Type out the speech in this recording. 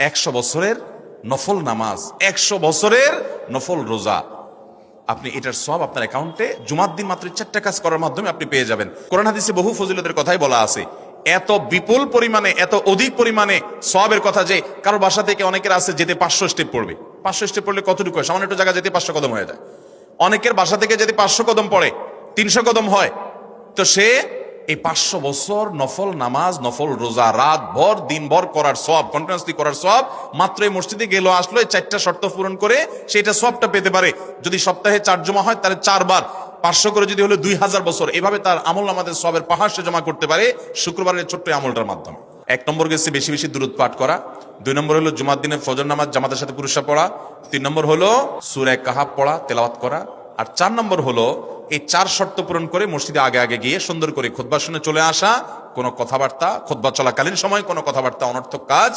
100 বছরের নফল নামাজ, 100 বছরের নফল রোজা, আপনি এটার সব আপনার অ্যাকাউন্টে জুমার দিন মাত্র 4টা কাজ করার মাধ্যমে আপনি পেয়ে যাবেন। কোরআন হাদিসে বহু ফজিলতের কথাই বলা আছে। এত বিপুল পরিমাণে, এত অধিক পরিমাণে সওয়াবের কথা যে কারো বাসা থেকে অনেকের আছে যেতে 500 স্টেপ পড়বে। 500 স্টেপ পড়লে কতটুকু হয়? সামান্য একটু জায়গা যেতে 500 কদম হয়ে যায়। অনেকের বাসা থেকে যদি 500 কদম পড়ে 300 কদম হয়, তো সে এই 500 বছর নফল নামাজ, নফল রোজা, রাত ভর দিন ভর করার সব, কন্টিনিউয়াসলি করার সব, মাত্র এই মসজিদে গেল আসলো, এই 4টা শর্ত পূরণ করে সেটা সবটা পেতে পারে। যদি সপ্তাহে 4 জমা হয় তাহলে 4 বার, 500 করে যদি হলো 2000 বছর, এভাবে তার আমল আমাদের সবের পাহাড় সে জমা করতে পারে শুক্রবারের ছোট্ট আমলটার মাধ্যমে। 1 নম্বর গেছে বেশি বেশি দুরূদ পাঠ করা, 2 নম্বর হলো জুমার দিনে ফজর নামাজ জামাতের সাথে পুরুষরা পড়া, 3 নম্বর হলো সূরা কাহাফ পড়া, তেলাওয়াত করা, আর 4 নম্বর হলো এই 4 শর্ত পূরণ করে মসজিদে আগে আগে গিয়ে সুন্দর করে খুতবা শুনে চলে আসা। কোনো কথাবার্তা, খুতবা চলাকালীন সময় কোনো কথাবার্তা, অনর্থক কাজ